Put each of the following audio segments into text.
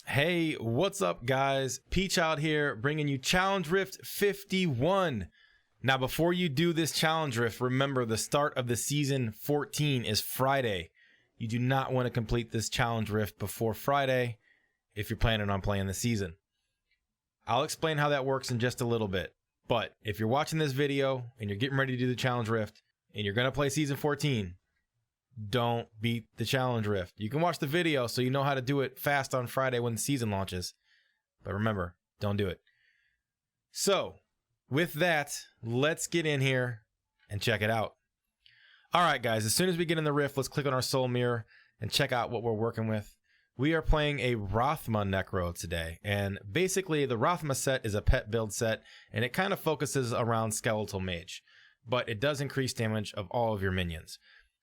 Hey, what's up guys? Pchild here, bringing you Challenge Rift 51. Now before you do this Challenge Rift, remember the start of the season 14 is Friday. You do not want to complete this Challenge Rift before Friday if you're planning on playing the season. I'll explain how that works in just a little bit, but if you're watching this video and you're getting ready to do the Challenge Rift and you're going to play season 14, don't beat the Challenge Rift. You can watch the video so you know how to do it fast on Friday when the season launches. But remember, don't do it. So, with that, let's get in here and check it out. Alright guys, as soon as we get in the Rift, let's click on our soul mirror and check out what we're working with. We are playing a Rathma Necro today, and basically the Rathma set is a pet build set, and it kind of focuses around Skeletal Mage, but it does increase damage of all of your minions.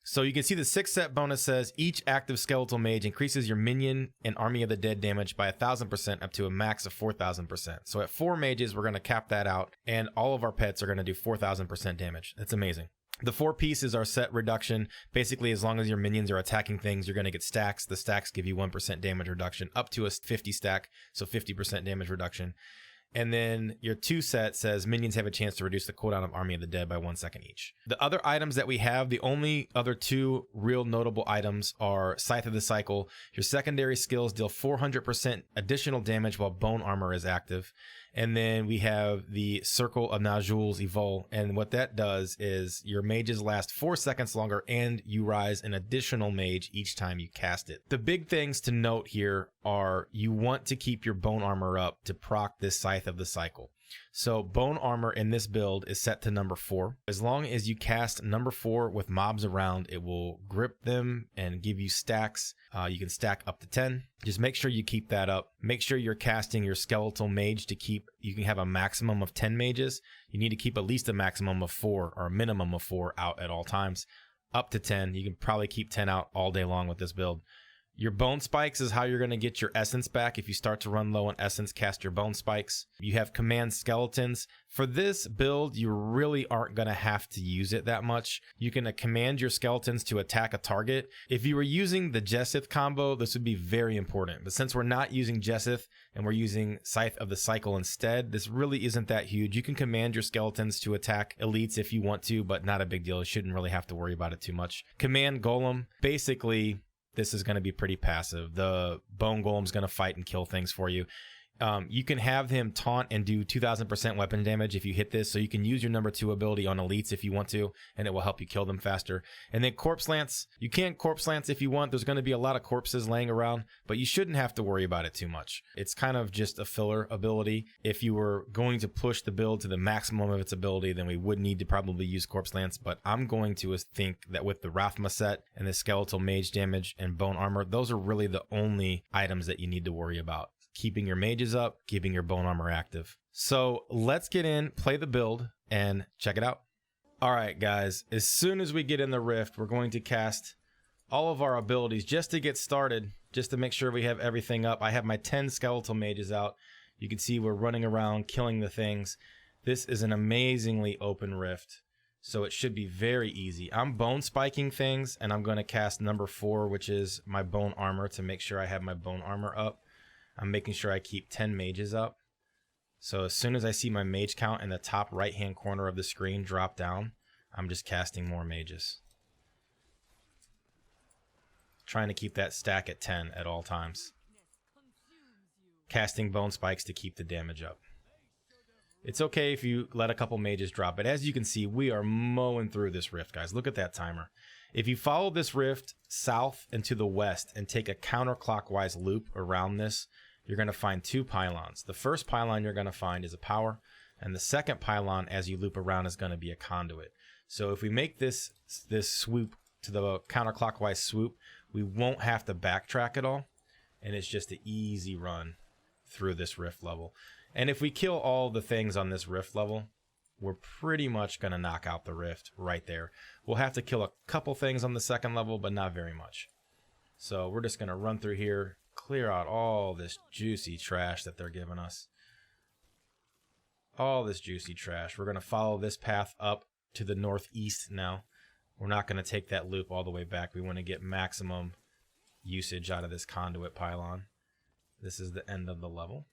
So you can see the 6 set bonus says each active Skeletal Mage increases your minion and Army of the Dead damage by 1,000% up to a max of 4,000%. So at 4 mages, we're going to cap that out, and all of our pets are going to do 4,000% damage. That's amazing. The 4 pieces are set reduction. Basically, as long as your minions are attacking things, you're going to get stacks. The stacks give you 1% damage reduction up to a 50 stack, so 50% damage reduction. And then your 2 set says minions have a chance to reduce the cooldown of Army of the Dead by 1 second each. The other items that we have, the only other 2 real notable items are Scythe of the Cycle. Your secondary skills deal 400% additional damage while Bone Armor is active. And then we have the Circle of Najul's Evol, and what that does is your mages last 4 seconds longer and you rise an additional mage each time you cast it. The big things to note here are you want to keep your Bone Armor up to proc this Scythe of the Cycle. So Bone Armor in this build is set to number 4. As long as you cast number 4 with mobs around, it will grip them and give you stacks. You can stack up to 10. Just make sure you keep that up. Make sure you're casting your Skeletal Mage to keep, you can have a maximum of 10 mages. You need to keep at least a maximum of 4 or a minimum of 4 out at all times. Up to 10. You can probably keep 10 out all day long with this build. Your Bone Spikes is how you're going to get your essence back. If you start to run low on essence, cast your Bone Spikes. You have Command Skeletons. For this build, you really aren't going to have to use it that much. You can command your skeletons to attack a target. If you were using the Jessith combo, this would be very important. But since we're not using Jessith and we're using Scythe of the Cycle instead, this really isn't that huge. You can command your skeletons to attack elites if you want to, but not a big deal. You shouldn't really have to worry about it too much. Command Golem, basically, this is going to be pretty passive. The Bone Golem's going to fight and kill things for you. You can have him taunt and do 2,000% weapon damage if you hit this, so you can use your number 2 ability on elites if you want to, and it will help you kill them faster. And then Corpse Lance, you can Corpse Lance if you want. There's going to be a lot of corpses laying around, but you shouldn't have to worry about it too much. It's kind of just a filler ability. If you were going to push the build to the maximum of its ability, then we would need to probably use Corpse Lance, but I'm going to think that with the Rathma set and the Skeletal Mage damage and Bone Armor, those are really the only items that you need to worry about. Keeping your mages up, keeping your Bone Armor active. So let's get in, play the build, and check it out. Alright guys, as soon as we get in the Rift, we're going to cast all of our abilities just to get started, just to make sure we have everything up. I have my 10 Skeletal Mages out. You can see we're running around killing the things. This is an amazingly open Rift, so it should be very easy. I'm bone spiking things, and I'm going to cast number 4, which is my Bone Armor, to make sure I have my Bone Armor up. I'm making sure I keep 10 mages up. So as soon as I see my mage count in the top right hand corner of the screen drop down, I'm just casting more mages. Trying to keep that stack at 10 at all times. Casting Bone Spikes to keep the damage up. It's okay if you let a couple mages drop, but as you can see, we are mowing through this Rift, guys. Look at that timer. If you follow this Rift south and to the west and take a counterclockwise loop around this, you're going to find 2 pylons. The first pylon you're going to find is a power, and the second pylon as you loop around is going to be a conduit. So if we make this swoop to the counterclockwise swoop, we won't have to backtrack at all, and it's just an easy run through this Rift level. And if we kill all the things on this Rift level, we're pretty much going to knock out the Rift right there. We'll have to kill a couple things on the second level, but not very much. So we're just going to run through here, clear out all this juicy trash that they're giving us. All this juicy trash. We're going to follow this path up to the northeast now. We're not going to take that loop all the way back. We want to get maximum usage out of this conduit pylon. This is the end of the level.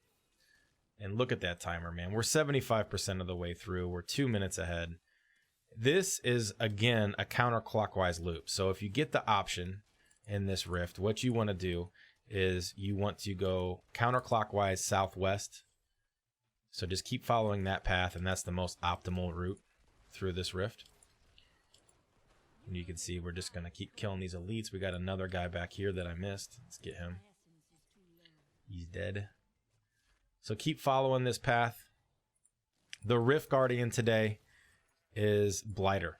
And look at that timer, man. We're 75% of the way through. We're 2 minutes ahead. This is, again, a counterclockwise loop. So if you get the option in this rift, what you want to do is you want to go counterclockwise southwest. So just keep following that path, and that's the most optimal route through this rift. And you can see we're just going to keep killing these elites. We got another guy back here that I missed. Let's get him. He's dead. So keep following this path. The Rift Guardian today is Blighter.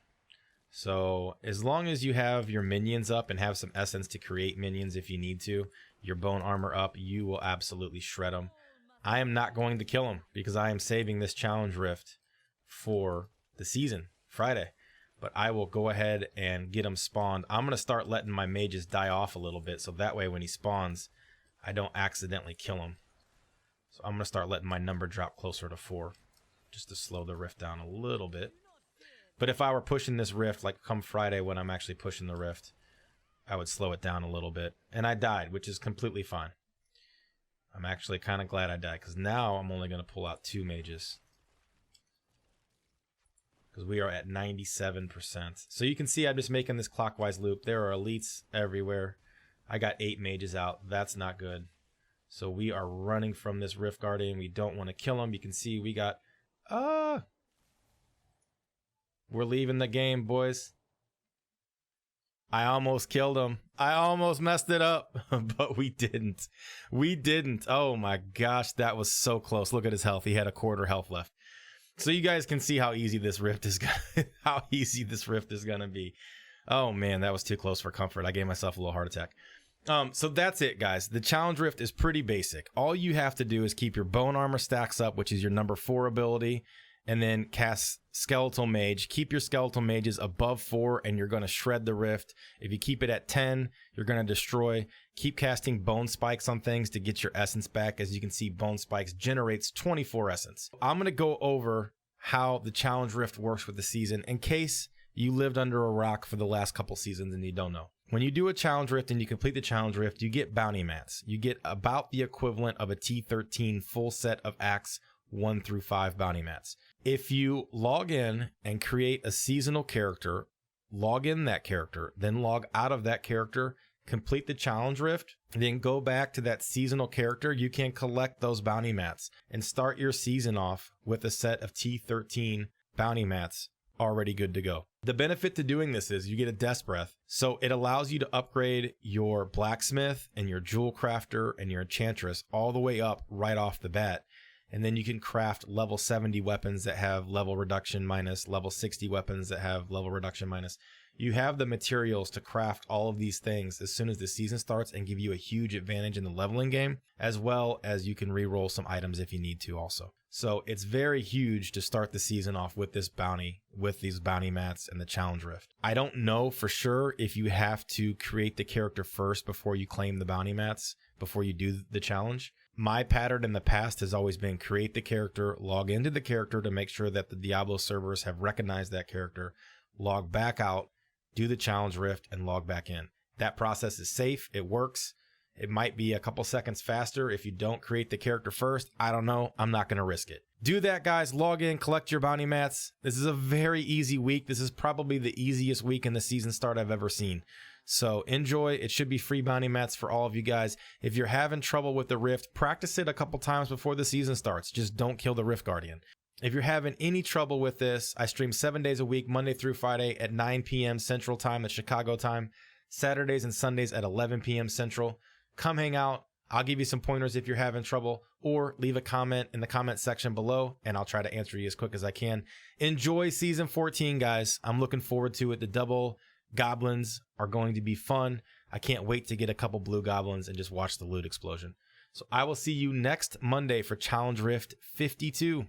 So as long as you have your minions up and have some essence to create minions if you need to, your bone armor up, you will absolutely shred them. I am not going to kill him because I am saving this challenge rift for the season, Friday. But I will go ahead and get him spawned. I'm going to start letting my mages die off a little bit so that way when he spawns, I don't accidentally kill him. So I'm going to start letting my number drop closer to 4 just to slow the rift down a little bit. But if I were pushing this rift, like come Friday when I'm actually pushing the rift, I would slow it down a little bit. And I died, which is completely fine. I'm actually kind of glad I died because now I'm only going to pull out 2 mages. Because we are at 97%. So you can see I'm just making this clockwise loop. There are elites everywhere. I got 8 mages out. That's not good. So we are running from this Rift Guardian. We don't want to kill him. You can see we got... We're leaving the game, boys. I almost killed him. I almost messed it up. But we didn't. We didn't. Oh my gosh, that was so close. Look at his health. He had a quarter health left. So you guys can see how easy this rift is gonna be. Oh man, that was too close for comfort. I gave myself a little heart attack. So that's it, guys. The challenge rift is pretty basic. All you have to do is keep your bone armor stacks up, which is your number 4 ability, and then cast skeletal mage. Keep your skeletal mages above 4 and you're going to shred the rift. If you keep it at 10, you're going to destroy. Keep casting bone spikes on things to get your essence back. As you can see, bone spikes generates 24 essence. I'm going to go over how the challenge rift works with the season in case you lived under a rock for the last couple seasons and you don't know. When you do a challenge rift and you complete the challenge rift, you get bounty mats. You get about the equivalent of a T13 full set of Acts 1 through 5 bounty mats. If you log in and create a seasonal character, log in that character, then log out of that character, complete the challenge rift, then go back to that seasonal character, you can collect those bounty mats and start your season off with a set of T13 bounty mats already good to go. The benefit to doing this is you get a Death's Breath, so it allows you to upgrade your blacksmith and your jewel crafter and your enchantress all the way up right off the bat. And then you can craft level 70 weapons that have level reduction minus, level 60 weapons that have level reduction minus. You have the materials to craft all of these things as soon as the season starts and give you a huge advantage in the leveling game, as well as you can reroll some items if you need to also. So it's very huge to start the season off with this bounty, with these bounty mats and the challenge rift. I don't know for sure if you have to create the character first before you claim the bounty mats, before you do the challenge. My pattern in the past has always been create the character, log into the character to make sure that the Diablo servers have recognized that character, log back out, do the challenge rift, and log back in. That process is safe. It works. It might be a couple seconds faster if you don't create the character first. I don't know. I'm not going to risk it. Do that, guys. Log in, collect your bounty mats. This is a very easy week. This is probably the easiest week in the season start I've ever seen. So enjoy. It should be free bounty mats for all of you guys. If you're having trouble with the rift, practice it a couple times before the season starts. Just don't kill the Rift Guardian. If you're having any trouble with this, I stream 7 days a week, Monday through Friday at 9 p.m. Central Time, that's Chicago time, Saturdays and Sundays at 11 p.m. Central. Come hang out. I'll give you some pointers if you're having trouble, or leave a comment in the comment section below and I'll try to answer you as quick as I can. Enjoy season 14, guys. I'm looking forward to it. The double goblins are going to be fun. I can't wait to get a couple blue goblins and just watch the loot explosion. So I will see you next Monday for Challenge Rift 52.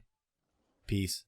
Peace.